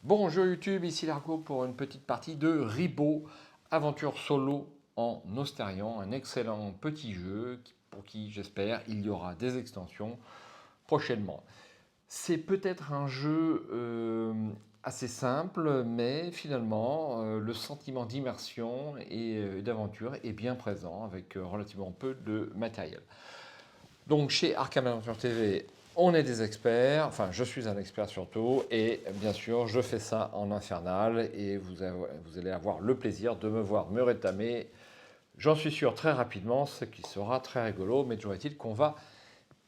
Bonjour YouTube, ici Largo pour une petite partie de Ribot, aventure solo en Ostarian, un excellent petit jeu pour qui j'espère il y aura des extensions prochainement. C'est peut-être un jeu assez simple, mais finalement le sentiment d'immersion et d'aventure est bien présent avec relativement peu de matériel. Donc chez Arkham Adventure TV, on est des experts, enfin je suis un expert surtout, et bien sûr je fais ça en infernal, et vous allez avoir le plaisir de me voir me rétamer, j'en suis sûr très rapidement, ce qui sera très rigolo, mais toujours est-il qu'on va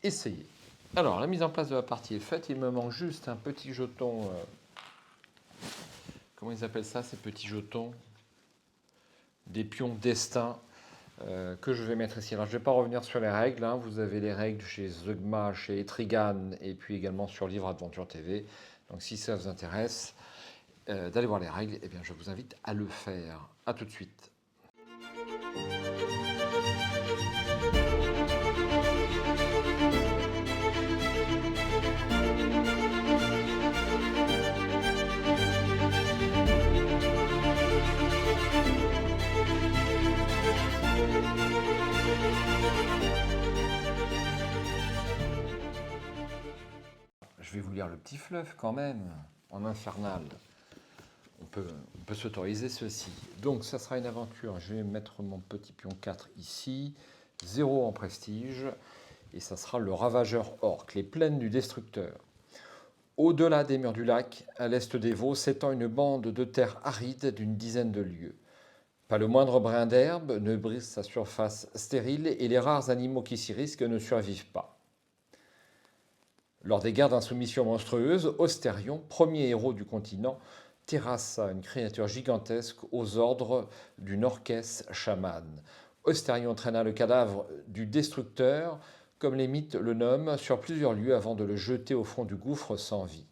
essayer. Alors la mise en place de la partie est faite, il me manque juste un petit jeton, comment ils appellent ça ces petits jetons? Des pions destin. Que je vais mettre ici. Alors, je ne vais pas revenir sur les règles. Hein. Vous avez les règles chez Zeugma, chez Etrigan et puis également sur Livre Adventure TV. Donc, si ça vous intéresse d'aller voir les règles, eh bien, je vous invite à le faire. A tout de suite. Je vais vous lire le petit fleuve quand même, en infernal. On peut s'autoriser ceci. Donc, ça sera une aventure. Je vais mettre mon petit pion 4 ici. 0 en prestige. Et ça sera le ravageur orc, les plaines du destructeur. Au-delà des murs du lac, à l'est des Vaux, s'étend une bande de terre aride d'une dizaine de lieues. Pas le moindre brin d'herbe ne brise sa surface stérile et les rares animaux qui s'y risquent ne survivent pas. Lors des guerres d'insoumission monstrueuses, Ostarion, premier héros du continent, terrassa une créature gigantesque aux ordres d'une orchestre chamane. Ostarion traîna le cadavre du destructeur, comme les mythes le nomment, sur plusieurs lieues avant de le jeter au fond du gouffre sans vie.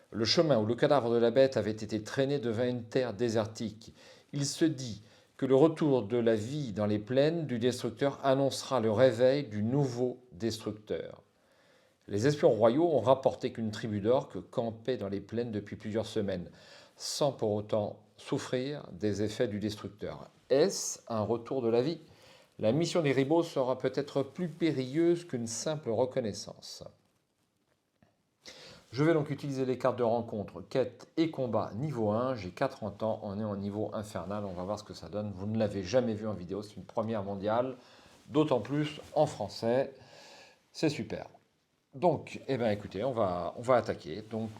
Le chemin où le cadavre de la bête avait été traîné devint une terre désertique. Il se dit que le retour de la vie dans les plaines du destructeur annoncera le réveil du nouveau destructeur. Les espions royaux ont rapporté qu'une tribu d'orques campait dans les plaines depuis plusieurs semaines, sans pour autant souffrir des effets du destructeur. Est-ce un retour de la vie? La mission des ribots sera peut-être plus périlleuse qu'une simple reconnaissance. Je vais donc utiliser les cartes de rencontre, quête et combat niveau 1. J'ai 40 ans, on est en niveau infernal, on va voir ce que ça donne. Vous ne l'avez jamais vu en vidéo, c'est une première mondiale, d'autant plus en français. C'est super. Donc, eh bien, écoutez, on va attaquer. Donc,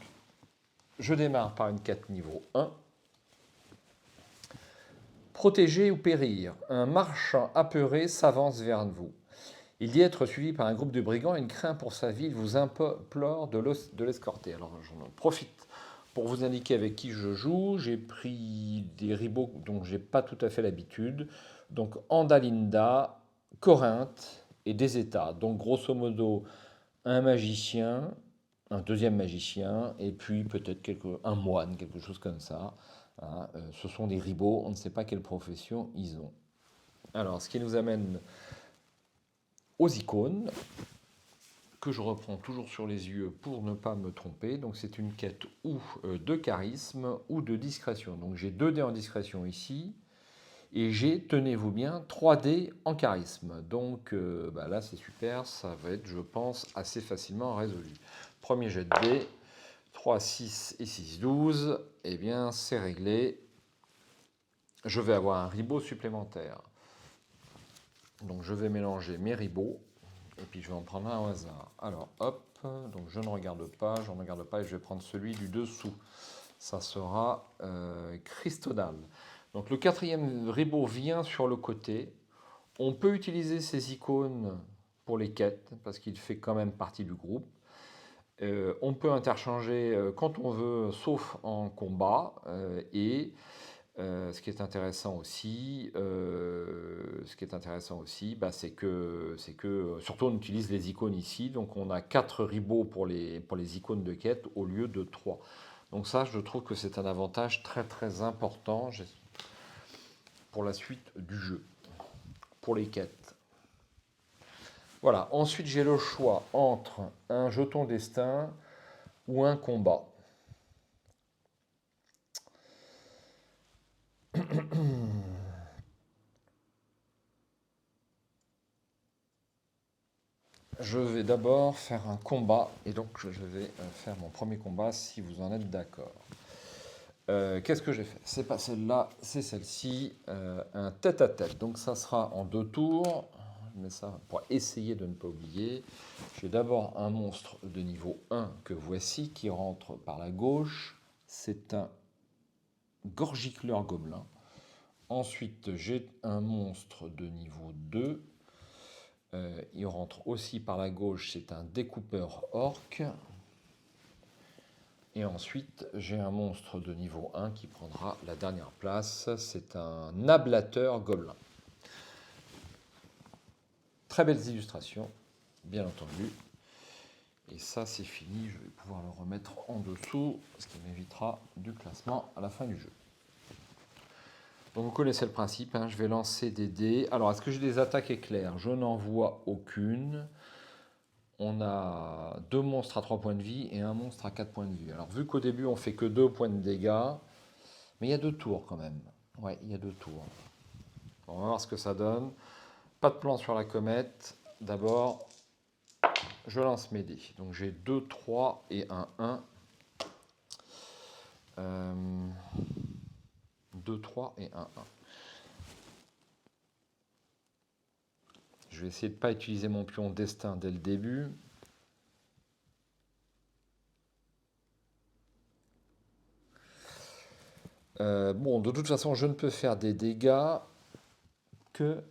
je démarre par une quête niveau 1. Protéger ou périr. Un marchand apeuré s'avance vers vous. Il dit être suivi par un groupe de brigands et il craint pour sa vie. Il vous implore de l'escorter. Alors, j'en profite pour vous indiquer avec qui je joue. J'ai pris des ribots dont je n'ai pas tout à fait l'habitude. Donc, Andalinda, Corinthe et des États. Donc, grosso modo, un magicien, un deuxième magicien, et puis peut-être un moine, quelque chose comme ça. Hein. Ce sont des ribots, on ne sait pas quelle profession ils ont. Alors, ce qui nous amène aux icônes, que je reprends toujours sur les yeux pour ne pas me tromper. Donc, c'est une quête ou de charisme ou de discrétion. Donc, j'ai 2 dés en discrétion ici. Et j'ai, tenez-vous bien, 3 dés en charisme. Donc là, c'est super, ça va être, je pense, assez facilement résolu. Premier jet de dés, 3, 6 et 6, 12. Eh bien, c'est réglé. Je vais avoir un ribot supplémentaire. Donc, je vais mélanger mes ribots. Et puis, je vais en prendre un au hasard. Alors, hop, donc je ne regarde pas, je ne regarde pas, et je vais prendre celui du dessous. Ça sera Christodal. Donc, le 4e ribot vient sur le côté. On peut utiliser ces icônes pour les quêtes, parce qu'il fait quand même partie du groupe. On peut interchanger quand on veut, sauf en combat. Et ce qui est intéressant aussi, c'est que surtout on utilise les icônes ici. Donc on a 4 ribots pour les icônes de quête au lieu de 3. Donc ça, je trouve que c'est un avantage très très important pour la suite du jeu, pour les quêtes. Voilà, ensuite j'ai le choix entre un jeton destin ou un combat. Je vais d'abord faire un combat, et donc je vais faire mon premier combat si vous en êtes d'accord. Qu'est-ce que j'ai fait? C'est pas celle-là, c'est celle-ci, un tête-à-tête. Donc ça sera en 2 tours, mais ça pour essayer de ne pas oublier. J'ai d'abord un monstre de niveau 1 que voici, qui rentre par la gauche. C'est un gorgicleur gobelin. Ensuite, j'ai un monstre de niveau 2. Il rentre aussi par la gauche, c'est un découpeur orc. Et ensuite, j'ai un monstre de niveau 1 qui prendra la dernière place. C'est un ablateur gobelin. Très belles illustrations, bien entendu. Et ça, c'est fini. Je vais pouvoir le remettre en dessous, ce qui m'évitera du classement à la fin du jeu. Donc vous connaissez le principe, hein, je vais lancer des dés. Alors, est-ce que j'ai des attaques éclairs? Je n'en vois aucune. On a 2 monstres à 3 points de vie et un monstre à 4 points de vie. Alors, vu qu'au début, on fait que 2 points de dégâts, mais il y a 2 tours quand même. Ouais, il y a 2 tours. On va voir ce que ça donne. Pas de plan sur la comète. D'abord, je lance mes dés. Donc, j'ai 2, 3 et un 1. 2, 3 et un 1. Je vais essayer de ne pas utiliser mon pion destin dès le début. Bon, de toute façon, je ne peux faire des dégâts que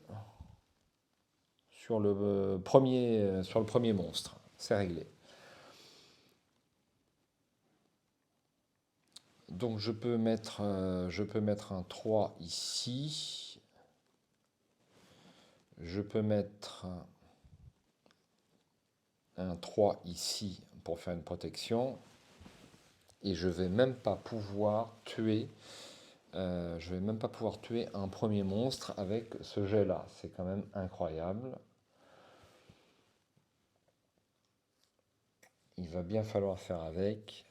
sur le premier monstre. C'est réglé. Donc je peux mettre un 3 ici. Je peux mettre un 3 ici pour faire une protection. Et je vais même pas pouvoir tuer. Je vais même pas pouvoir tuer un premier monstre avec ce jet-là. C'est quand même incroyable. Il va bien falloir faire avec.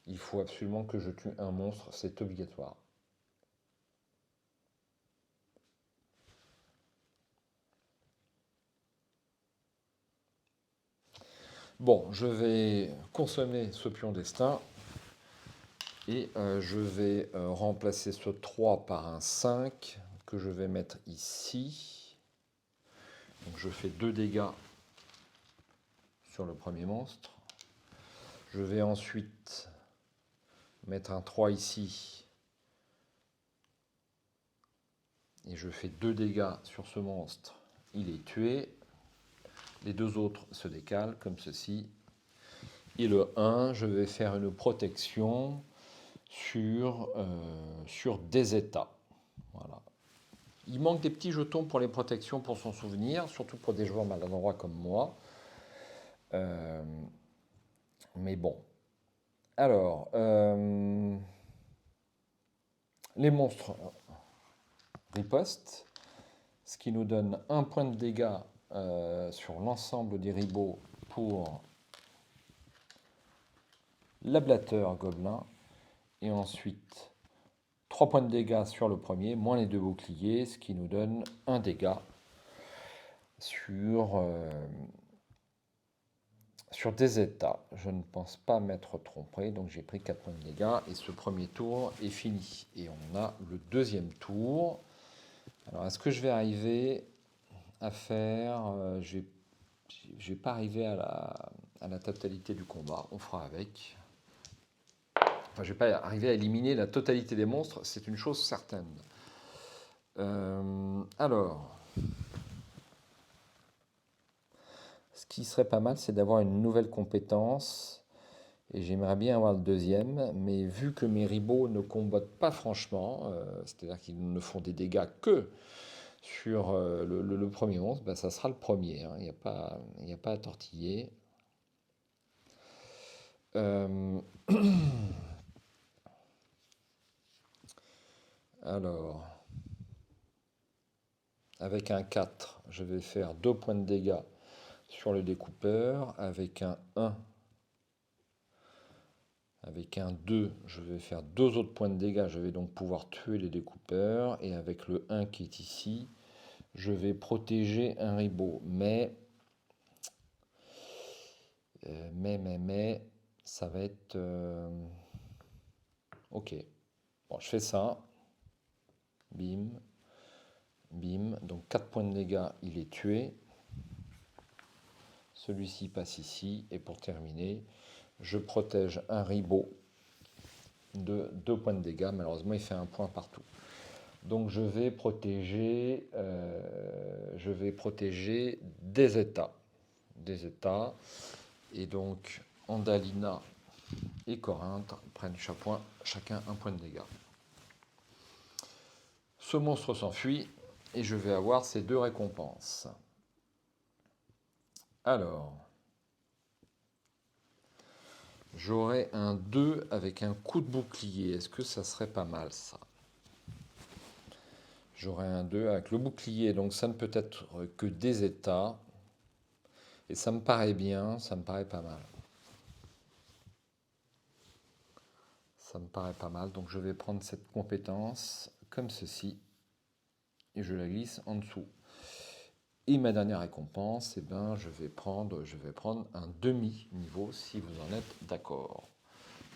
Il faut absolument que je tue un monstre, c'est obligatoire. Bon, je vais consommer ce pion destin. Et je vais remplacer ce 3 par un 5 que je vais mettre ici. Donc je fais 2 dégâts sur le premier monstre. Je vais ensuite mettre un 3 ici. Et je fais 2 dégâts sur ce monstre. Il est tué. Les 2 autres se décalent comme ceci. Et le 1, je vais faire une protection sur des états. Voilà. Il manque des petits jetons pour les protections pour son souvenir, surtout pour des joueurs maladroits comme moi. Mais bon. Alors, les monstres ripostent, ce qui nous donne 1 point de dégâts sur l'ensemble des ribots pour l'ablateur gobelin. Et ensuite, 3 points de dégâts sur le premier, moins les 2 boucliers, ce qui nous donne 1 dégât sur des états. Je ne pense pas m'être trompé, donc j'ai pris 4 points de dégâts et ce premier tour est fini. Et on a le deuxième tour. Alors, est-ce que je vais arriver à faire... je vais pas arriver à la totalité du combat, on fera avec. Enfin, je vais pas arriver à éliminer la totalité des monstres, c'est une chose certaine. Alors... Ce qui serait pas mal, c'est d'avoir une nouvelle compétence. Et j'aimerais bien avoir le deuxième, mais vu que mes ribots ne combattent pas franchement, c'est-à-dire qu'ils ne font des dégâts que sur le premier monstre, ben ça sera le premier. Hein. Il n'y a pas à tortiller. Alors, avec un 4, je vais faire 2 points de dégâts sur le découpeur. Avec un 1, Avec un 2, je vais faire 2 autres points de dégâts. Je vais donc pouvoir tuer les découpeurs. Et avec le 1 qui est ici, je vais protéger un ribot. Mais, ça va être... ok. Bon, je fais ça. Bim. Bim. Donc 4 points de dégâts, il est tué. Celui-ci passe ici. Et pour terminer, je protège un ribot de 2 points de dégâts. Malheureusement, il fait un point partout. Donc je vais protéger des états. Des états. Et donc Andalina et Corinthe prennent chacun un point de dégâts. Ce monstre s'enfuit et je vais avoir ces 2 récompenses. Alors, j'aurai un 2 avec un coup de bouclier. Est-ce que ça serait pas mal, ça? J'aurai un 2 avec le bouclier, donc ça ne peut être que des états. Et ça me paraît bien, ça me paraît pas mal. Ça me paraît pas mal, donc je vais prendre cette compétence comme ceci. Et je la glisse en dessous. Et ma dernière récompense, eh ben, je vais prendre un demi-niveau, si vous en êtes d'accord.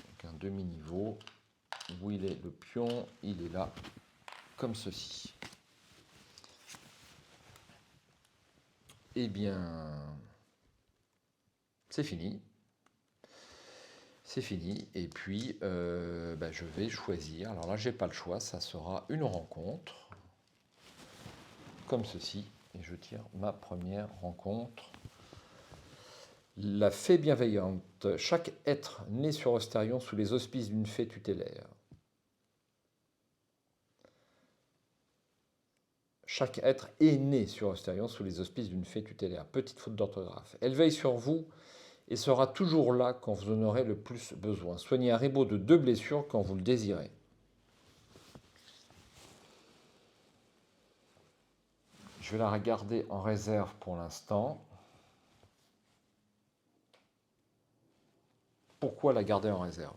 Donc un demi-niveau, où il est le pion, il est là, comme ceci. Eh bien, c'est fini. C'est fini. Et puis, je vais choisir. Alors là, j'ai pas le choix, ça sera une rencontre, comme ceci. Et je tire ma première rencontre. La fée bienveillante. Chaque être né sur Ostarion sous les auspices d'une fée tutélaire. Chaque être est né sur Ostarion sous les auspices d'une fée tutélaire. Petite faute d'orthographe. Elle veille sur vous et sera toujours là quand vous en aurez le plus besoin. Soignez un ribot de 2 blessures quand vous le désirez. Je vais la regarder en réserve pour l'instant. Pourquoi la garder en réserve?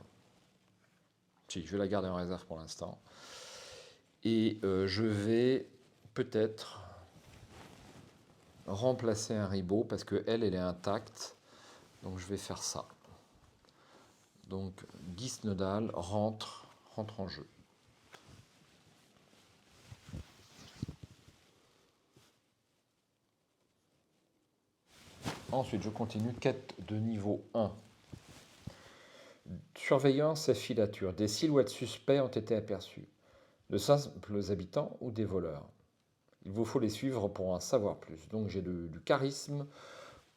Si, je vais la garder en réserve pour l'instant. Et je vais peut-être remplacer un ribot parce qu'elle est intacte. Donc je vais faire ça. Donc Gisnodal rentre en jeu. Ensuite, je continue. Quête de niveau 1. Surveillance et filature. Des silhouettes suspects ont été aperçues. De simples habitants ou des voleurs. Il vous faut les suivre pour en savoir plus. Donc j'ai du charisme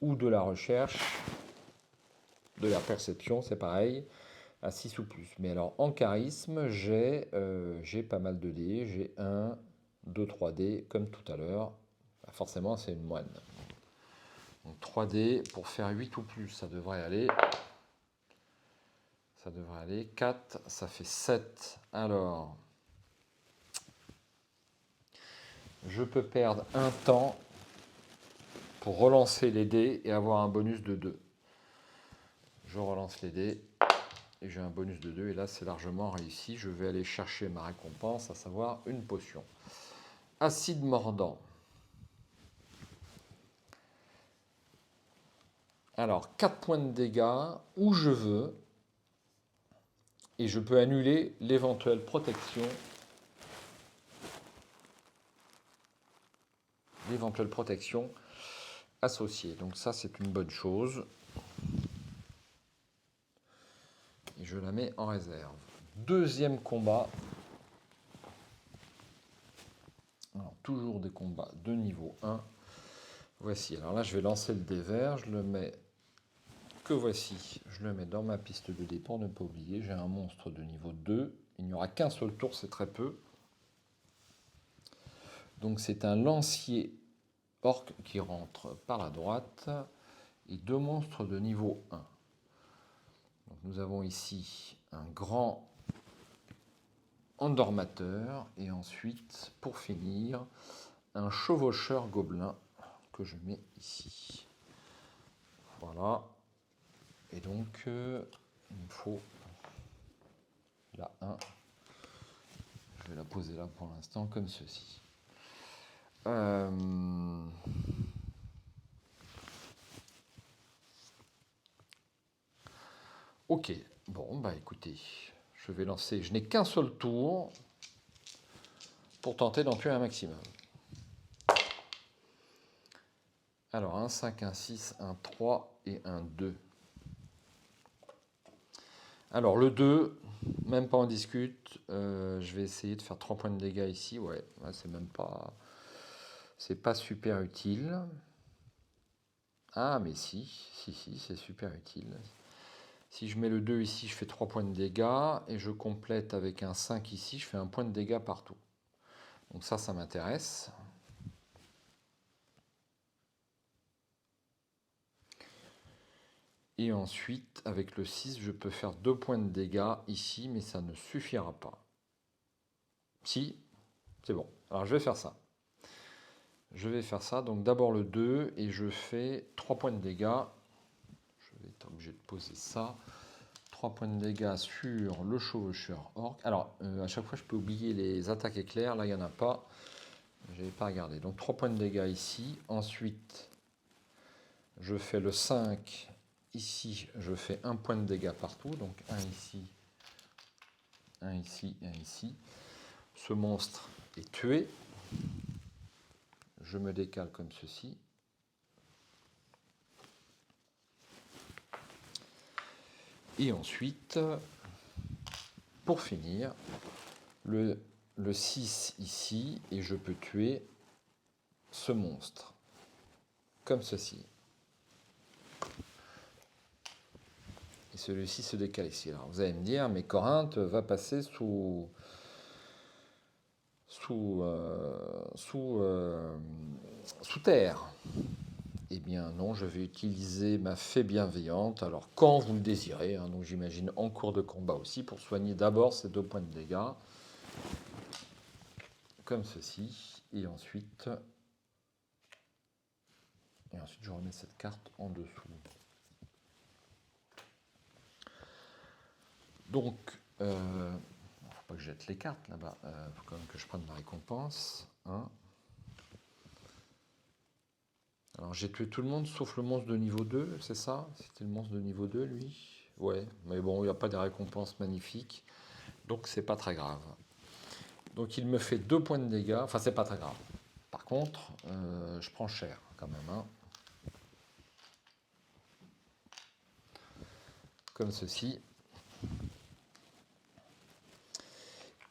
ou de la recherche, de la perception, c'est pareil, à 6 ou plus. Mais alors en charisme, j'ai pas mal de dés. J'ai 1, 2, 3 dés, comme tout à l'heure. Forcément, c'est une moine. Donc 3 dés pour faire 8 ou plus, ça devrait aller. Ça devrait aller. 4, ça fait 7. Alors, je peux perdre un temps pour relancer les dés et avoir un bonus de 2. Je relance les dés et j'ai un bonus de 2. Et là, c'est largement réussi. Je vais aller chercher ma récompense, à savoir une potion. Acide mordant. Alors, 4 points de dégâts où je veux. Et je peux annuler l'éventuelle protection. Associée. Donc ça, c'est une bonne chose. Et je la mets en réserve. Deuxième combat. Alors, toujours des combats de niveau 1. Voici. Alors là, je vais lancer le dé vert. Je le mets que voici. Je le mets dans ma piste de dés pour ne pas oublier. J'ai un monstre de niveau 2. Il n'y aura qu'un seul tour, c'est très peu. Donc c'est un lancier orc qui rentre par la droite. Et 2 monstres de niveau 1. Donc nous avons ici un grand endormateur. Et ensuite, pour finir, un chevaucheur gobelin que je mets ici. Voilà. Et donc, il me faut La 1. Je vais la poser là pour l'instant, comme ceci. Ok, bon, bah écoutez, je vais lancer. Je n'ai qu'un seul tour pour tenter d'en tuer un maximum. Alors, un 5, un 6, un 3 et un 2. Alors, le 2, même pas en discute. Je vais essayer de faire 3 points de dégâts ici. Ouais, c'est même pas... C'est pas super utile. Ah, mais si, c'est super utile. Si je mets le 2 ici, je fais 3 points de dégâts. Et je complète avec un 5 ici, je fais un point de dégâts partout. Donc ça m'intéresse. Et ensuite, avec le 6, je peux faire 2 points de dégâts ici, mais ça ne suffira pas. Si, c'est bon. Alors je vais faire ça. Je vais faire ça. Donc d'abord le 2 et je fais 3 points de dégâts. Je vais être obligé de poser ça. 3 points de dégâts sur le chevaucheur orc. Alors à chaque fois je peux oublier les attaques éclairs. Là il n'y en a pas. Je n'avais pas regardé. Donc 3 points de dégâts ici. Ensuite je fais le 5. Ici je fais un point de dégâts partout. Donc un ici, un ici, un ici. Ce monstre est tué. Je me décale comme ceci. Et ensuite, pour finir, le 6 ici, et je peux tuer ce monstre. Comme ceci. Et celui-ci se décale ici. Alors vous allez me dire, mais Corinthe va passer sous terre. Eh bien non, je vais utiliser ma fée bienveillante, alors quand vous le désirez, hein, donc j'imagine en cours de combat aussi, pour soigner d'abord ces 2 points de dégâts, comme ceci, et ensuite je remets cette carte en dessous. Donc, faut pas que je jette les cartes là-bas, faut quand même que je prenne ma récompense. Hein. Alors j'ai tué tout le monde sauf le monstre de niveau 2, c'est ça? C'était le monstre de niveau 2 lui? Ouais, mais bon, il n'y a pas des récompenses magnifiques, donc c'est pas très grave. Donc il me fait 2 points de dégâts, enfin c'est pas très grave. Par contre, je prends cher quand même. Hein. Comme ceci.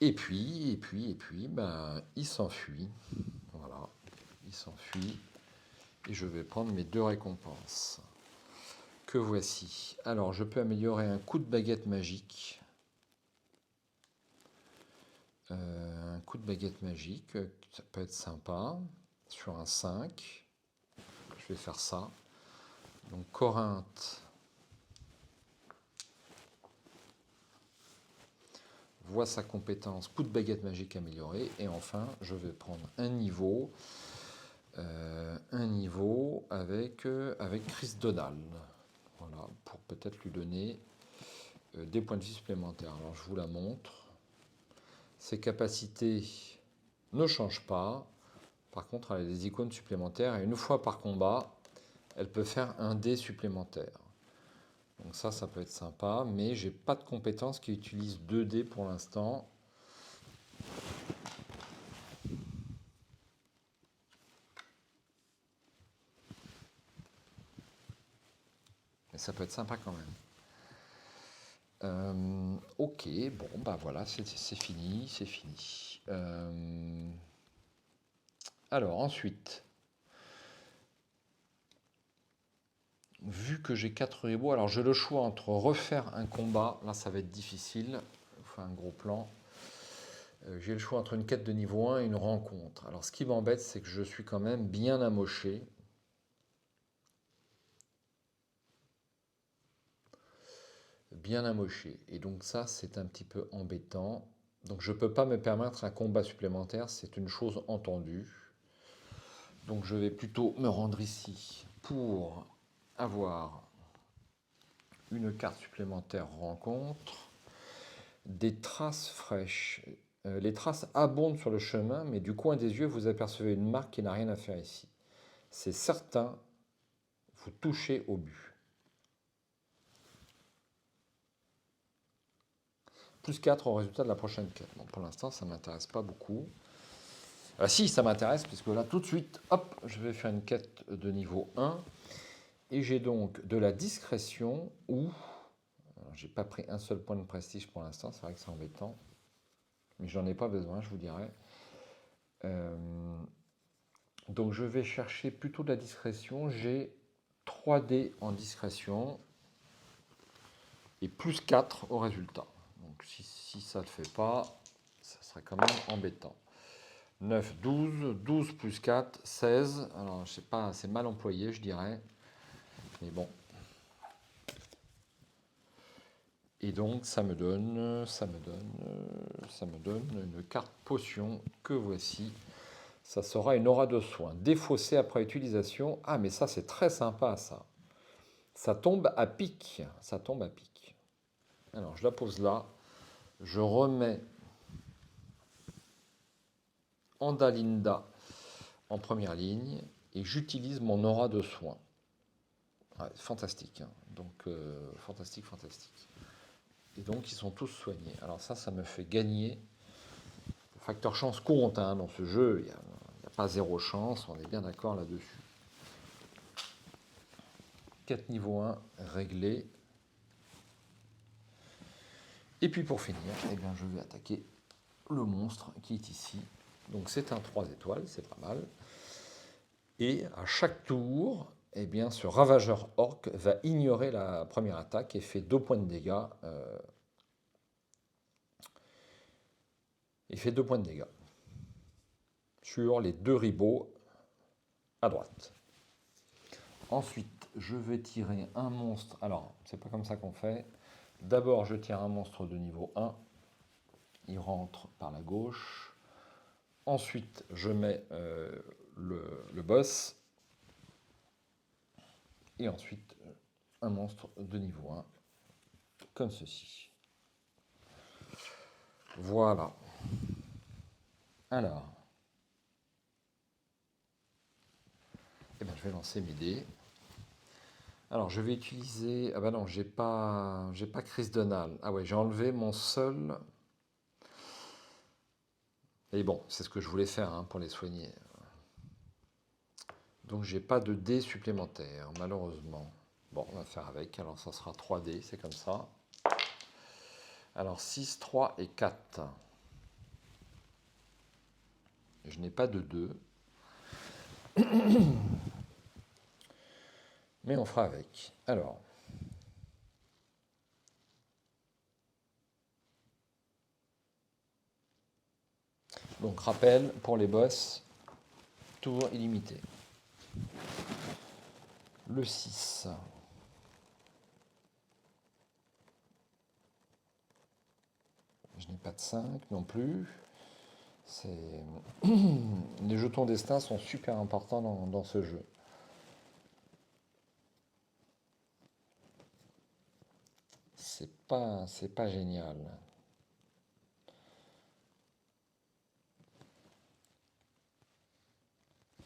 Et puis, ben, il s'enfuit. Voilà, il s'enfuit. Et je vais prendre mes 2 récompenses. Que voici. Alors, je peux améliorer un coup de baguette magique. Un coup de baguette magique, ça peut être sympa. Sur un 5. Je vais faire ça. Donc, Corinthe voit sa compétence coup de baguette magique améliorée. Et enfin, je vais prendre un niveau avec Chris Donald. Voilà, pour peut-être lui donner des points de vie supplémentaires. Alors je vous la montre. Ses capacités ne changent pas. Par contre, elle a des icônes supplémentaires et une fois par combat, elle peut faire un dé supplémentaire. Donc ça peut être sympa, mais j'ai pas de compétence qui utilise 2 dés pour l'instant. Mais ça peut être sympa quand même. Ok, bon, bah voilà, c'est fini, c'est fini. Alors ensuite, vu que j'ai 4 héros, alors j'ai le choix entre refaire un combat, là ça va être difficile, enfin un gros plan. J'ai le choix entre une quête de niveau 1 et une rencontre. Alors ce qui m'embête, c'est que je suis quand même bien amoché. Bien amoché. Et donc ça, c'est un petit peu embêtant. Donc je ne peux pas me permettre un combat supplémentaire, c'est une chose entendue. Donc je vais plutôt me rendre ici pour avoir une carte supplémentaire rencontre. Des traces fraîches. Les traces abondent sur le chemin, mais du coin des yeux, vous apercevez une marque qui n'a rien à faire ici. C'est certain, vous touchez au but. Plus 4 au résultat de la prochaine quête. Bon, pour l'instant, ça ne m'intéresse pas beaucoup. Si, ça m'intéresse, puisque là, tout de suite, hop, je vais faire une quête de niveau 1. Et j'ai donc de la discrétion où... J'ai pas pris un seul point de prestige pour l'instant, c'est vrai que c'est embêtant. Mais j'en ai pas besoin, je vous dirais. Donc je vais chercher plutôt de la discrétion. J'ai 3D en discrétion et plus 4 au résultat. Donc si ça ne le fait pas, ça serait quand même embêtant. 9, 12, 12 plus 4, 16. Alors je sais pas, c'est mal employé je dirais. Mais bon. Et donc ça me donne une carte potion que voici. Ça sera une aura de soin. Défaussée après utilisation. Ah mais ça c'est très sympa ça. Ça tombe à pic. Ça tombe à pic. Alors je la pose là. Je remets Andalinda en première ligne et j'utilise mon aura de soin. Ouais, fantastique. Hein. Donc fantastique, fantastique. Et donc ils sont tous soignés. Alors ça me fait gagner. Le facteur chance compte hein, dans ce jeu. Il n'y a pas zéro chance. On est bien d'accord là-dessus. 4 niveau 1 réglé. Et puis pour finir, eh bien, je vais attaquer le monstre qui est ici. Donc c'est un 3 étoiles, c'est pas mal. Et à chaque tour, eh bien, ce ravageur orc va ignorer la première attaque et fait 2 points de dégâts. Il fait 2 points de dégâts sur les 2 ribots à droite. Ensuite, je vais tirer un monstre. Alors, c'est pas comme ça qu'on fait. D'abord, je tire un monstre de niveau 1. Il rentre par la gauche. Ensuite, je mets le boss. Et ensuite, un monstre de niveau 1, comme ceci. Voilà. Alors, eh bien, je vais lancer mes dés. Alors, je vais utiliser... Ah bah non, j'ai pas Crise de Nal. Ah ouais, j'ai enlevé mon seul... Et bon, c'est ce que je voulais faire hein, pour les soigner. Donc, j'ai pas de dés supplémentaires, malheureusement. Bon, on va faire avec. Alors, ça sera 3 dés, c'est comme ça. Alors, 6, 3 et 4. Je n'ai pas de 2. Mais on fera avec. Alors... Donc rappel, pour les boss, tour illimité. Le 6. Je n'ai pas de 5 non plus. Les jetons destin sont super importants dans ce jeu. C'est pas génial.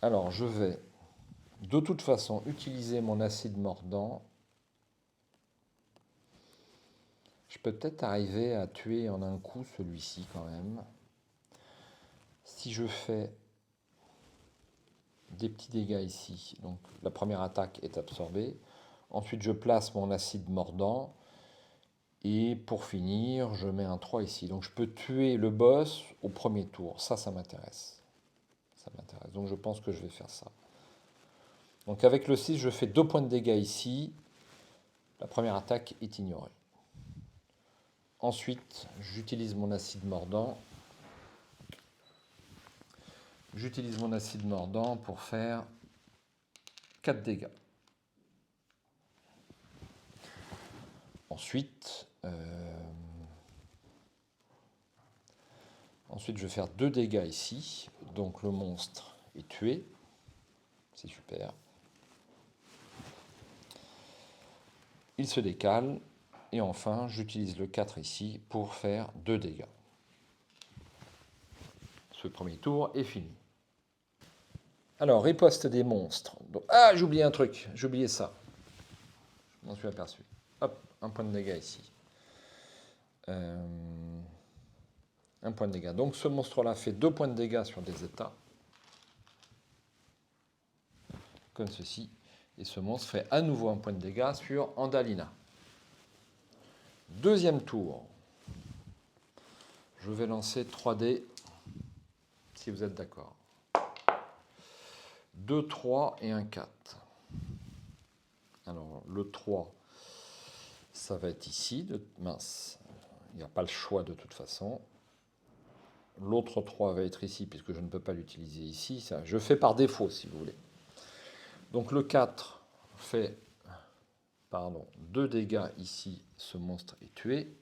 Alors je vais de toute façon utiliser mon acide mordant. Je peux peut-être arriver à tuer en un coup celui-ci quand même. Si je fais des petits dégâts ici, donc la première attaque est absorbée. Ensuite je place mon acide mordant. Et pour finir, je mets un 3 ici. Donc je peux tuer le boss au premier tour. Ça m'intéresse. Ça m'intéresse. Donc je pense que je vais faire ça. Donc avec le 6, je fais 2 points de dégâts ici. La première attaque est ignorée. Ensuite, j'utilise mon acide mordant. J'utilise mon acide mordant pour faire 4 dégâts. Ensuite, je vais faire 2 dégâts ici. Donc le monstre est tué. C'est super. Il se décale. Et enfin, j'utilise le 4 ici pour faire 2 dégâts. Ce premier tour est fini. Alors, riposte des monstres. Donc, ah, j'ai oublié un truc. J'ai oublié ça. Je m'en suis aperçu. Hop, un point de dégâts ici. Un point de dégâts. Donc, ce monstre-là fait 2 points de dégâts sur des états. Comme ceci. Et ce monstre fait à nouveau un point de dégâts sur Andalina. Deuxième tour. Je vais lancer 3 dés, si vous êtes d'accord. 2, 3 et un 4. Alors, le 3, ça va être ici. Mince, il n'y a pas le choix de toute façon. L'autre 3 va être ici, puisque je ne peux pas l'utiliser ici. Ça, je fais par défaut, si vous voulez. Donc, le 4 fait 2 dégâts ici. Ce monstre est tué.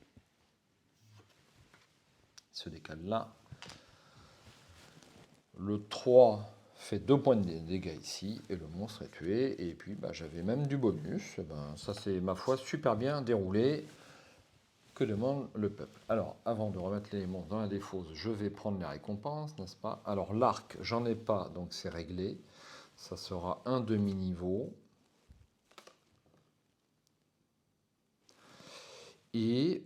Il se décale là. Le 3 fait 2 points de dégâts ici, et le monstre est tué. Et puis, j'avais même du bonus. Ça, c'est, ma foi, super bien déroulé. Que demande le peuple? Alors, avant de remettre les monstres dans la défausse, je vais prendre les récompenses, n'est-ce pas? Alors, l'arc, j'en ai pas, donc c'est réglé. Ça sera un demi-niveau. Et...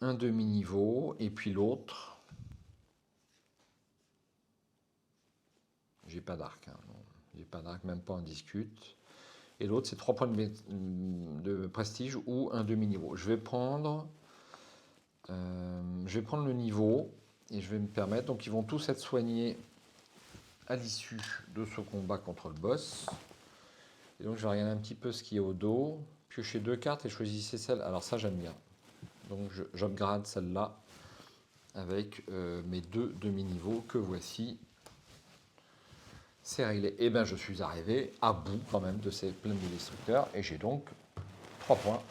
un demi-niveau, et puis l'autre... J'ai pas d'arc, hein, j'ai pas d'arc, même pas en discute. Et l'autre, c'est 3 points de prestige ou un demi-niveau. Je vais prendre le niveau, et je vais me permettre... Donc, ils vont tous être soignés à l'issue de ce combat contre le boss. Et donc, je vais regarder un petit peu ce qu'il y a au dos. Piochez 2 cartes et choisissez celle... Alors ça, j'aime bien. Donc, j'upgrade celle-là avec mes 2 demi-niveaux que voici. C'est réglé. Et bien, je suis arrivé à bout quand même de ces plaines de destructeurs. Et j'ai donc 3 points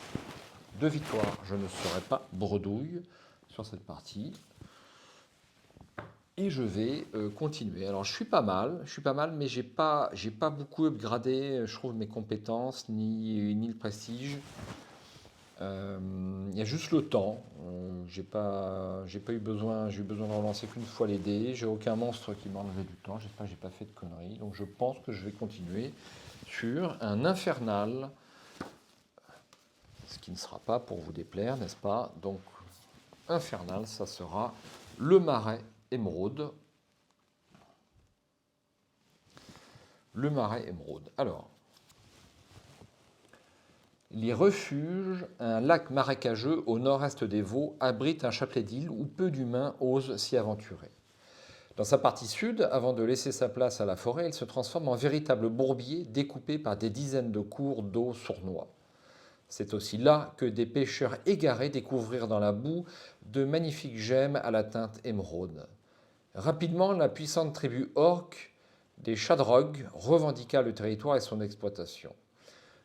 de victoire. Je ne serai pas bredouille sur cette partie. Et je vais continuer. Alors, je suis pas mal, mais j'ai pas beaucoup upgradé, je trouve, mes compétences, ni le prestige. Il y a juste le temps. J'ai pas eu besoin, j'ai eu besoin de relancer qu'une fois les dés. J'ai aucun monstre qui m'a enlevé du temps. J'espère que j'ai pas fait de conneries. Donc je pense que je vais continuer sur un infernal, ce qui ne sera pas pour vous déplaire, n'est-ce pas? Donc infernal, ça sera le marais émeraude. Le marais émeraude. Alors. Les refuges, un lac marécageux au nord-est des Vaux, abrite un chapelet d'îles où peu d'humains osent s'y aventurer. Dans sa partie sud, avant de laisser sa place à la forêt, il se transforme en véritable bourbier découpé par des dizaines de cours d'eau sournois. C'est aussi là que des pêcheurs égarés découvrirent dans la boue de magnifiques gemmes à la teinte émeraude. Rapidement, la puissante tribu orque des Shadrogs revendiqua le territoire et son exploitation.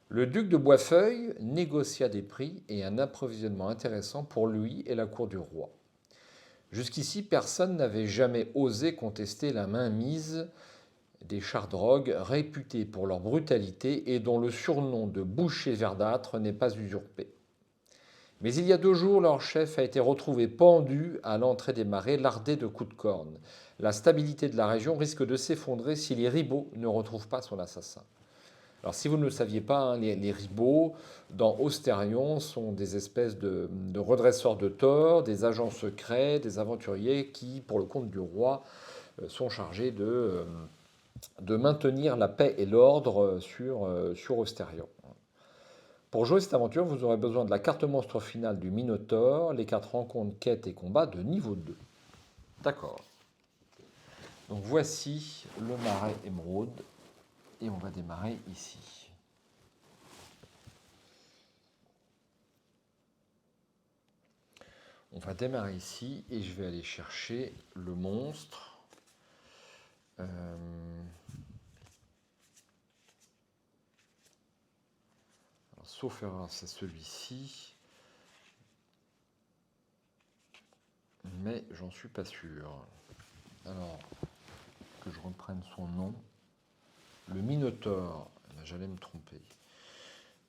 Le duc de Boisfeuille négocia des prix et un approvisionnement intéressant pour lui et la cour du roi. Jusqu'ici, personne n'avait jamais osé contester la mainmise des Shardrogs, réputés pour leur brutalité et dont le surnom de boucher verdâtre n'est pas usurpé. Mais il y a 2 jours, leur chef a été retrouvé pendu à l'entrée des marais, lardé de coups de corne. La stabilité de la région risque de s'effondrer si les ribauds ne retrouvent pas son assassin. Alors, si vous ne le saviez pas, hein, les ribauds dans Austérion sont des espèces de redresseurs de tort, des agents secrets, des aventuriers qui, pour le compte du roi, sont chargés de maintenir la paix et l'ordre sur Austérion. Pour jouer cette aventure, vous aurez besoin de la carte monstre finale du Minotaure, les cartes rencontres, quêtes et combats de niveau 2. D'accord. Donc voici le marais émeraude. Et on va démarrer ici. On va démarrer ici et je vais aller chercher le monstre. Alors, sauf erreur, c'est celui-ci. Mais j'en suis pas sûr. Alors, que je reprenne son nom. Le Minotaure. J'allais me tromper.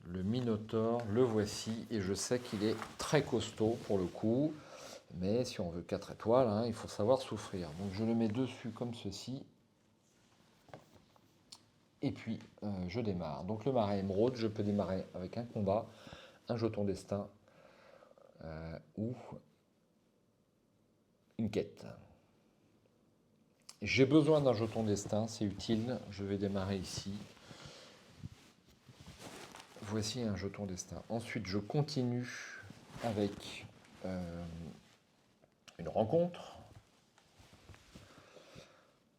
Le Minotaure, le voici, et je sais qu'il est très costaud pour le coup. Mais si on veut 4 étoiles, hein, il faut savoir souffrir. Donc je le mets dessus comme ceci. Et puis je démarre. Donc le marais émeraude, je peux démarrer avec un combat, un jeton destin ou une quête. J'ai besoin d'un jeton destin, c'est utile. Je vais démarrer ici. Voici un jeton destin. Ensuite, je continue avec une rencontre.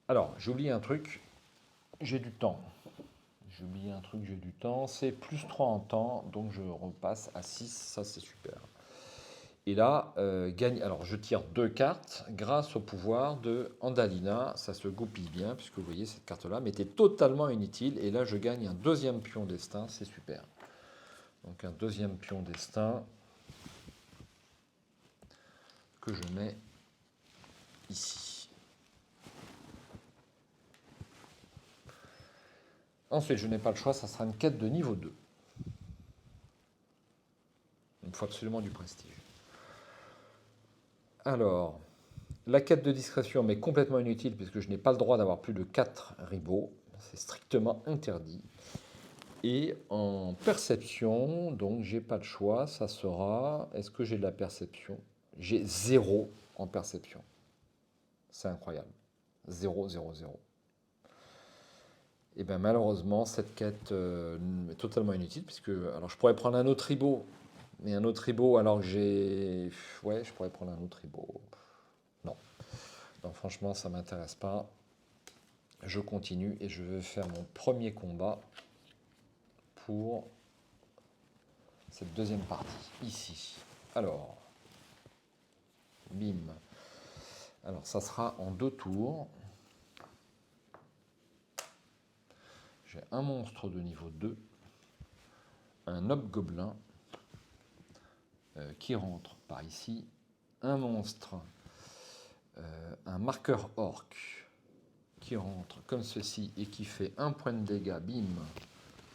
Alors, j'ai oublié un truc. J'ai du temps. J'ai oublié un truc, j'ai du temps. C'est plus 3 en temps, donc je repasse à 6. Ça, c'est super. Et là, gagne. Alors, je tire 2 cartes grâce au pouvoir de Andalina. Ça se goupille bien, puisque vous voyez, cette carte-là m'était totalement inutile. Et là, je gagne un deuxième pion destin. C'est super. Donc, un deuxième pion destin que je mets ici. Ensuite, je n'ai pas le choix, ça sera une quête de niveau 2. Il me faut absolument du prestige. Alors, la quête de discrétion m'est complètement inutile puisque je n'ai pas le droit d'avoir plus de 4 ribauds. C'est strictement interdit. Et en perception, donc j'ai pas de choix, ça sera... Est-ce que j'ai de la perception? J'ai 0 en perception. C'est incroyable. 0, 0, 0. Et bien malheureusement, cette quête est totalement inutile puisque... Alors je pourrais prendre un autre ribot, mais un autre ribot alors que j'ai... Ouais, je pourrais prendre un autre ribot. Non. Donc franchement, ça ne m'intéresse pas. Je continue et je vais faire mon premier combat pour cette deuxième partie, ici. Alors, bim. Alors, ça sera en 2 tours. J'ai un monstre de niveau 2, un hobgoblin qui rentre par ici, un monstre, un marqueur orc qui rentre comme ceci et qui fait 1 point de dégâts, bim,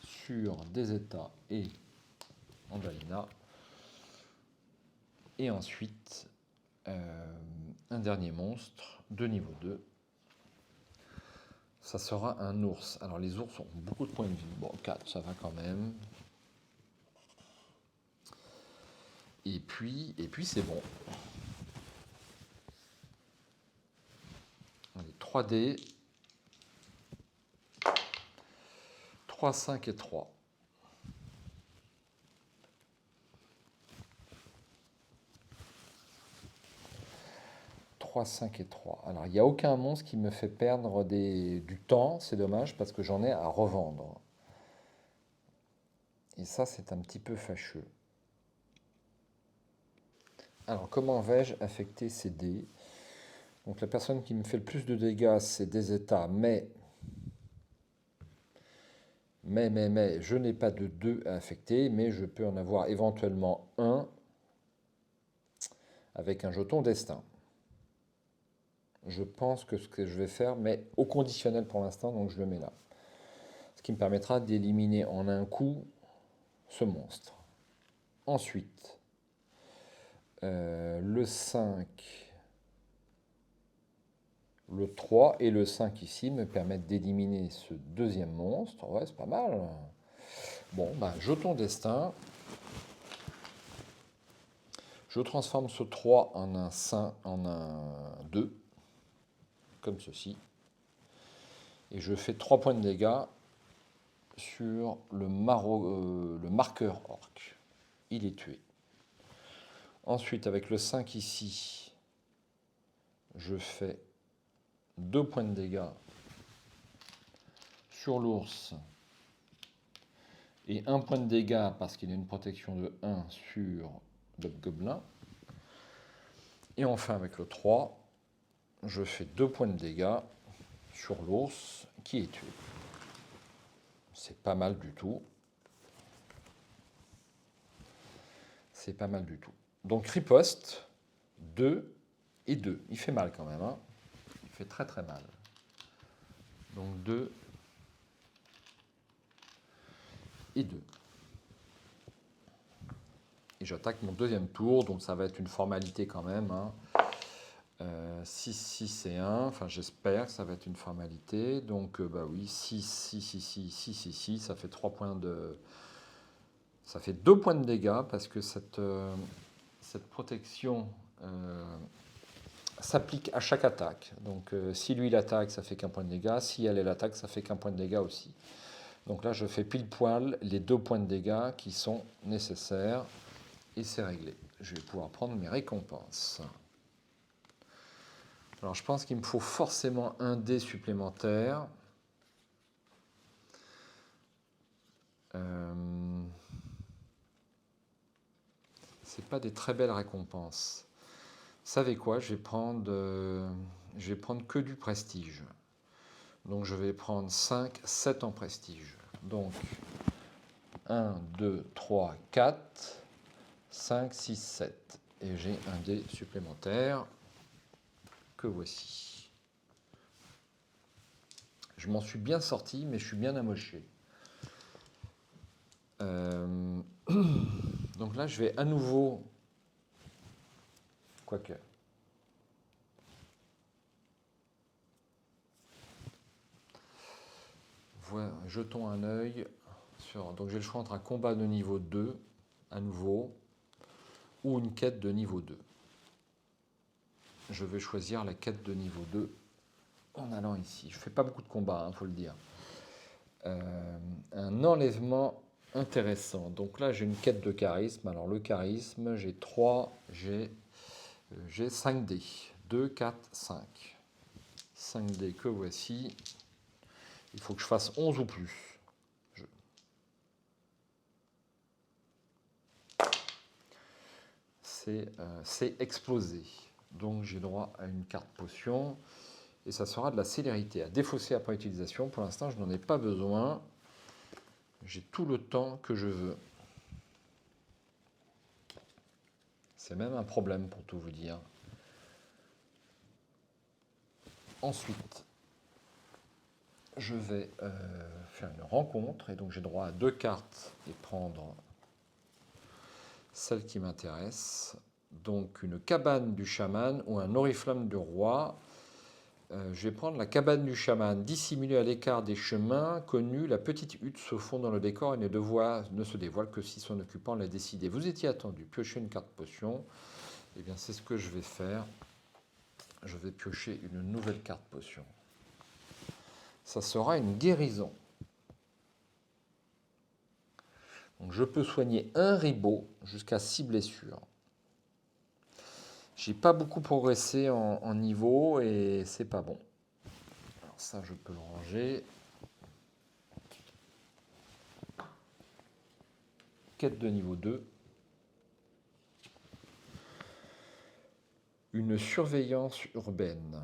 sur des états et Andalina. Et ensuite, un dernier monstre de niveau 2. Ça sera un ours. Alors les ours ont beaucoup de points de vie. Bon, 4, ça va quand même. Et puis c'est bon. Allez, 3D. 3, 5 et 3. 3, 5 et 3. Alors, il n'y a aucun monstre qui me fait perdre du temps. C'est dommage parce que j'en ai à revendre. Et ça, c'est un petit peu fâcheux. Alors, comment vais-je affecter ces dés? Donc, la personne qui me fait le plus de dégâts, c'est des états, mais je n'ai pas de 2 à affecter, mais je peux en avoir éventuellement un avec un jeton destin. Je pense que ce que je vais faire, mais au conditionnel pour l'instant, donc je le mets là. Ce qui me permettra d'éliminer en un coup ce monstre. Ensuite, le 5, le 3 et le 5 ici me permettent d'éliminer ce deuxième monstre. Ouais, c'est pas mal. Bon, ben, jeton destin. Je transforme ce 3 en un 5, en un 2, comme ceci. Et je fais 3 points de dégâts sur le marqueur orc. Il est tué. Ensuite, avec le 5 ici, je fais 2 points de dégâts sur l'ours et 1 point de dégâts parce qu'il a une protection de 1 sur le gobelin. Et enfin, avec le 3, je fais 2 points de dégâts sur l'ours qui est tué. C'est pas mal du tout. C'est pas mal du tout. Donc riposte, 2 et 2. Il fait mal quand même. Hein. Il fait très très mal. Donc 2 et 2. Et j'attaque mon deuxième tour, donc ça va être une formalité quand même. 6, 6 et 1, enfin j'espère que ça va être une formalité. Donc bah oui, 6, 6, 6, 6, 6, 6, 6, ça fait 3 points de... Ça fait 2 points de dégâts parce que cette protection s'applique à chaque attaque. Donc si lui il attaque, ça fait qu'un point de dégâts. Si elle attaque, ça fait qu'un point de dégâts aussi. Donc là, je fais pile poil les 2 points de dégâts qui sont nécessaires. Et c'est réglé. Je vais pouvoir prendre mes récompenses. Alors je pense qu'il me faut forcément un dé supplémentaire. C'est pas des très belles récompenses. Vous savez quoi, je vais prendre que du prestige. Donc je vais prendre 5, 7 en prestige. Donc 1, 2, 3, 4, 5, 6, 7. Et j'ai un dé supplémentaire que voici. Je m'en suis bien sorti, mais je suis bien amoché. Donc là, je vais à nouveau... Quoique... Voilà, jetons un œil sur... Donc j'ai le choix entre un combat de niveau 2, à nouveau, ou une quête de niveau 2. Je vais choisir la quête de niveau 2 en allant ici. Je ne fais pas beaucoup de combats, il faut le dire. Un enlèvement intéressant. Donc là, j'ai une quête de charisme. Alors le charisme, j'ai 3, j'ai 5 dés. 2, 4, 5. 5 dés que voici. Il faut que je fasse 11 ou plus. C'est explosé. Donc j'ai droit à une carte potion. Et ça sera de la célérité à défausser après utilisation. Pour l'instant, je n'en ai pas besoin. J'ai tout le temps que je veux. C'est même un problème pour tout vous dire. Ensuite, je vais faire une rencontre. Et donc j'ai droit à 2 cartes et prendre celle qui m'intéresse. Donc une cabane du chaman ou un oriflamme du roi. Je vais prendre la cabane du chaman. Dissimulée à l'écart des chemins connus, la petite hutte se fond dans le décor et ne se dévoile que si son occupant l'a décidé. Vous étiez attendu. Piocher une carte potion. Eh bien, c'est ce que je vais faire. Je vais piocher une nouvelle carte potion. Ça sera une guérison. Donc, je peux soigner un ribot jusqu'à 6 blessures. J'ai pas beaucoup progressé en niveau et c'est pas bon. Alors ça, je peux le ranger. Quête de niveau 2. Une surveillance urbaine.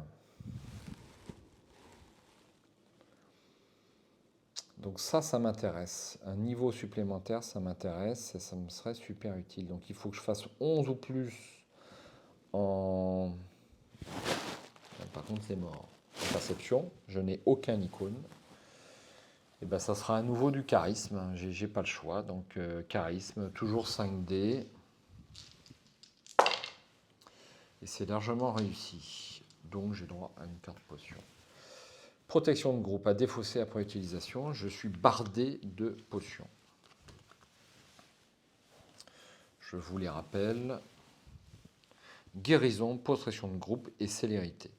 Donc ça m'intéresse. Un niveau supplémentaire, ça m'intéresse et ça me serait super utile. Donc il faut que je fasse 11 ou plus en... Par contre, c'est mort. En perception, je n'ai aucun icône. Et ben ça sera à nouveau du charisme. J'ai pas le choix. Donc charisme, toujours 5D. Et c'est largement réussi. Donc j'ai droit à une carte potion. Protection de groupe à défausser après utilisation. Je suis bardé de potions. Je vous les rappelle. Guérison, protection de groupe et célérité.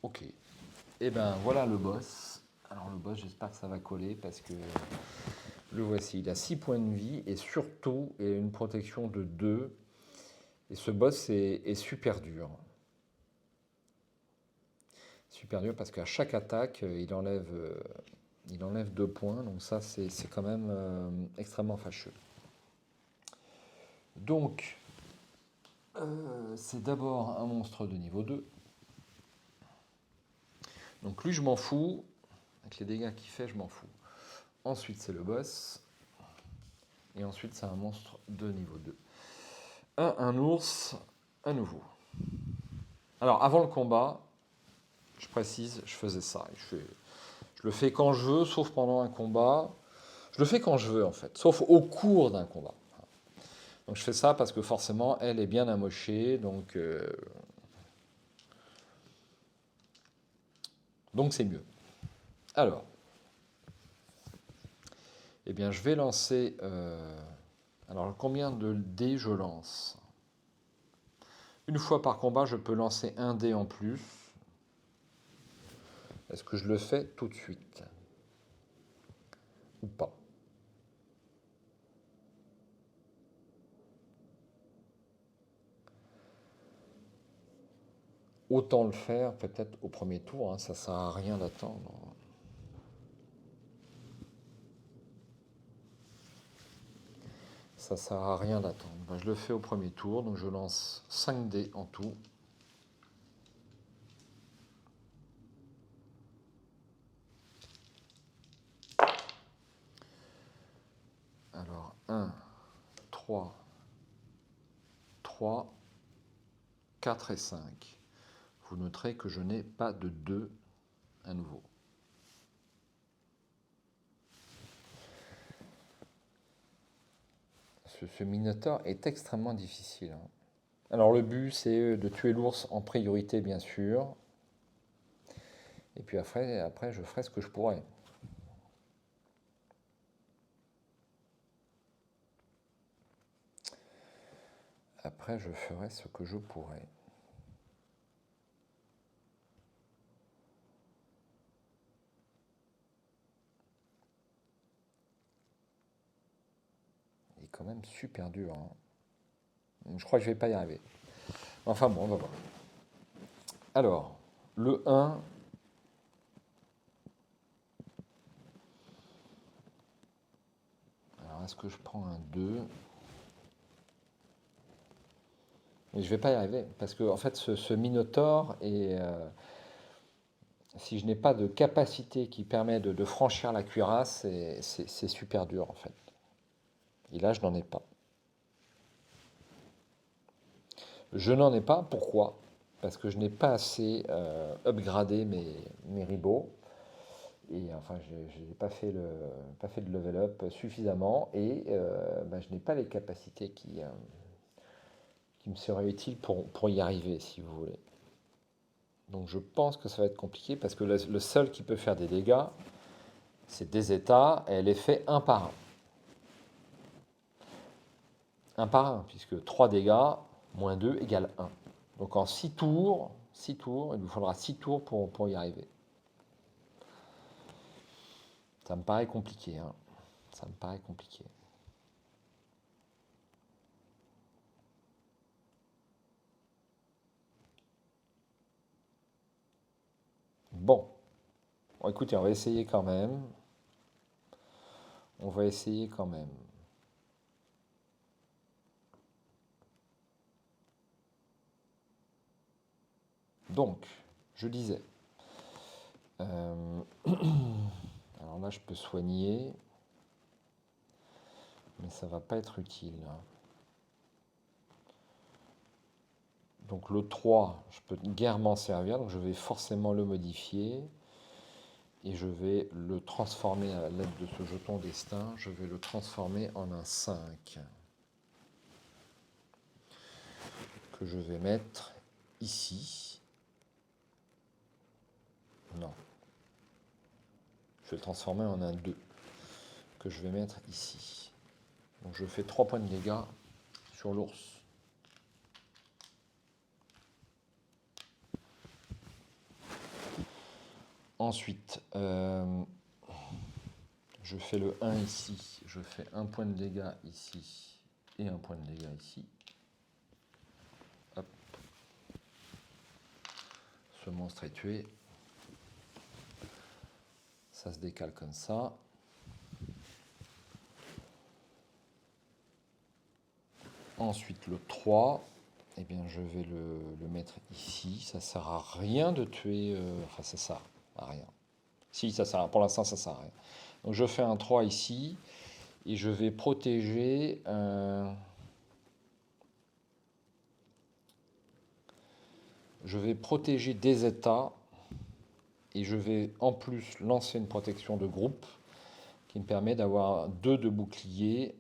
Ok. Et ben voilà le boss. Alors le boss, j'espère que ça va coller parce que le voici. Il a 6 points de vie et surtout il a une protection de 2. Et ce boss est super dur. Super dur parce qu'à chaque attaque, il enlève 2 points. Donc ça, c'est quand même extrêmement fâcheux. Donc, c'est d'abord un monstre de niveau 2. Donc lui, je m'en fous. Avec les dégâts qu'il fait, je m'en fous. Ensuite, c'est le boss. Et ensuite, c'est un monstre de niveau 2. Un ours, à nouveau. Alors, avant le combat, Je précise, je faisais ça. Je le fais quand je veux, sauf pendant un combat. Je le fais quand je veux, en fait, sauf au cours d'un combat. Donc je fais ça parce que forcément, elle est bien amochée, donc c'est mieux. Alors, eh bien, je vais lancer... alors, combien de dés je lance? Une fois par combat, je peux lancer un dé en plus. Est-ce que je le fais tout de suite? Ou pas? Autant le faire peut-être au premier tour, hein, ça ne sert à rien d'attendre. Ça sert à rien d'attendre. Ben, je le fais au premier tour, donc je lance 5 dés en tout. Alors 1, 3, 3, 4 et 5. Vous noterez que je n'ai pas de 2 à nouveau. Ce Minotaure est extrêmement difficile. Hein. Alors le but c'est de tuer l'ours en priorité bien sûr. Et puis après je ferai ce que je pourrai. Après je ferai ce que je pourrai. Il est quand même super dur. Hein. Je crois que je vais pas y arriver. Enfin bon, on va voir. Alors, le 1. Alors, est-ce que je prends un 2? Mais je vais pas y arriver. Parce que, en fait, ce Minotaure est. Si je n'ai pas de capacité qui permet de franchir la cuirasse, c'est super dur, en fait. Et là, je n'en ai pas. Je n'en ai pas. Pourquoi? Parce que je n'ai pas assez upgradé mes ribots. Et enfin, je n'ai pas fait de level up suffisamment. Et je n'ai pas les capacités qui me seraient utiles pour y arriver, si vous voulez. Donc je pense que ça va être compliqué parce que le seul qui peut faire des dégâts, c'est des états, et elle est fait un par un. Un par un, puisque 3 dégâts moins 2 égale 1. Donc en 6 tours, il vous faudra 6 tours pour y arriver. Ça me paraît compliqué. Hein. Ça me paraît compliqué. Bon, écoutez, on va essayer quand même. On va essayer quand même. Donc, je disais. Alors là, je peux soigner. Mais ça va pas être utile. Donc le 3, je peux guère m'en servir. Donc je vais forcément le modifier. Et je vais le transformer à l'aide de ce jeton destin. Je vais le transformer en un 5. Que je vais mettre ici. Non. Je vais le transformer en un 2. Que je vais mettre ici. Donc je fais 3 points de dégâts sur l'ours. Ensuite, je fais le 1 ici. Je fais un point de dégâts ici. Et un point de dégâts ici. Hop. Ce monstre est tué. Ça se décale comme ça. Ensuite, le 3, eh bien, je vais le mettre ici. Ça ne sert à rien de tuer... enfin, ça sert à rien. Si, ça sert à rien. Pour l'instant, ça sert à rien. Donc, je fais un 3 ici. Et je vais protéger... je vais protéger des états Et je vais en plus lancer une protection de groupe qui me permet d'avoir 2 de bouclier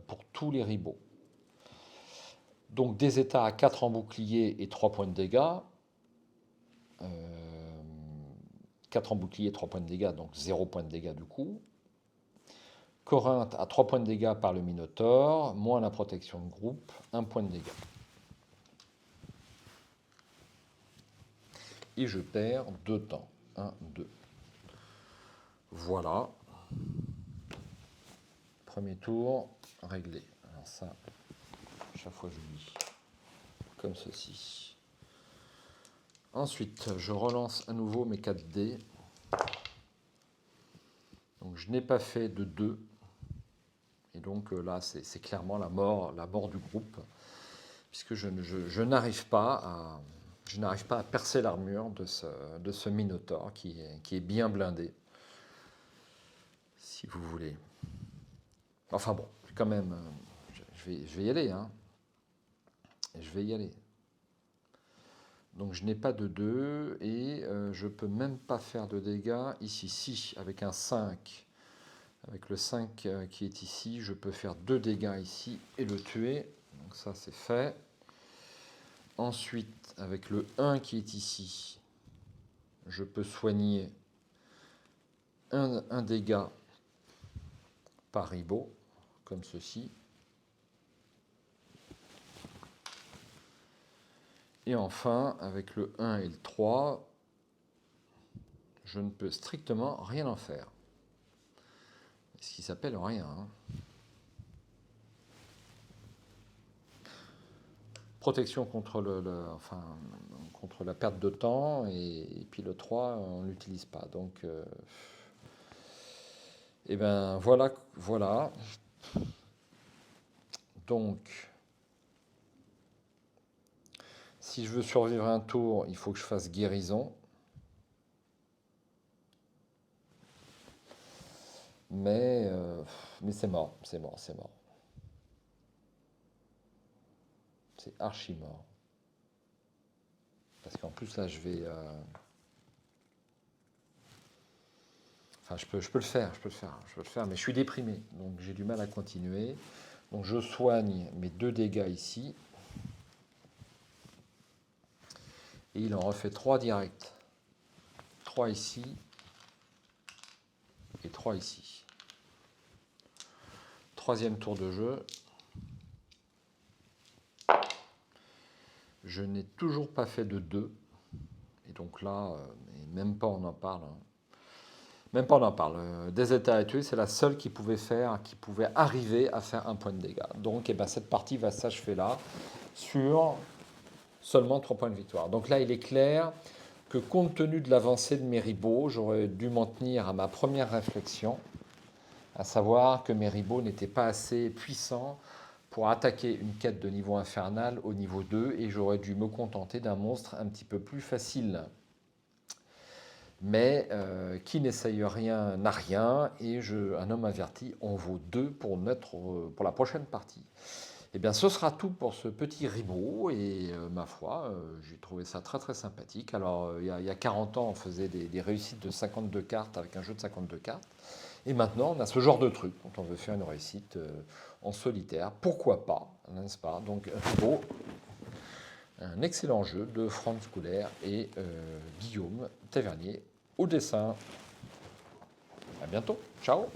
pour tous les ribots. Donc des états à 4 en bouclier et 3 points de dégâts. 4 en bouclier, 3 points de dégâts, donc 0 points de dégâts du coup. Corinthe à 3 points de dégâts par le Minotaure, moins la protection de groupe, 1 point de dégâts. Et je perds 2 temps. 1, 2. Voilà. Premier tour, réglé. Alors ça, chaque fois je lis comme ceci. Ensuite, je relance à nouveau mes 4 dés. Donc je n'ai pas fait de 2. Et donc là, c'est clairement la mort du groupe, puisque je n'arrive pas à percer l'armure de ce Minotaure qui est bien blindé, si vous voulez. Enfin bon, quand même, je vais y aller, hein. Je vais y aller. Donc je n'ai pas de 2 et je ne peux même pas faire de dégâts ici. Si, avec un 5, avec le 5 qui est ici, je peux faire 2 dégâts ici et le tuer. Donc ça c'est fait. Ensuite, avec le 1 qui est ici, je peux soigner un dégât par ribot, comme ceci. Et enfin, avec le 1 et le 3, je ne peux strictement rien en faire. Ce qui s'appelle rien. Hein. Protection contre, contre la perte de temps, et puis le 3, on ne l'utilise pas. Donc, et ben voilà. Donc, si je veux survivre un tour, il faut que je fasse guérison. Mais c'est mort. C'est archi mort. Parce qu'en plus, là, je vais... Enfin, je peux le faire, mais je suis déprimé. Donc, j'ai du mal à continuer. Donc, je soigne mes 2 dégâts ici. Et il en refait 3 directs. 3 ici. Et 3 ici. 3e tour de jeu. Je n'ai toujours pas fait de 2. Et donc là, même pas on en parle. Hein. Même pas on en parle. Des états à tuer, c'est la seule qui pouvait arriver à faire 1 point de dégâts. Donc eh ben, cette partie va s'achever là, sur seulement 3 points de victoire. Donc là, il est clair que compte tenu de l'avancée de mes ribots, j'aurais dû m'en tenir à ma première réflexion, à savoir que mes ribots n'étaient pas assez puissants pour attaquer une quête de niveau infernal au niveau 2, et j'aurais dû me contenter d'un monstre un petit peu plus facile. Mais qui n'essaye rien n'a rien, et un homme averti en vaut 2 pour la prochaine partie. Eh bien, ce sera tout pour ce petit ribot, et ma foi, j'ai trouvé ça très très sympathique. Alors, il y a 40 ans, on faisait des réussites de 52 cartes avec un jeu de 52 cartes, et maintenant, on a ce genre de truc quand on veut faire une réussite en solitaire. Pourquoi pas, n'est-ce pas? Donc, Ribot, un excellent jeu de Franz Couler et Guillaume Tavernier au dessin. À bientôt, ciao!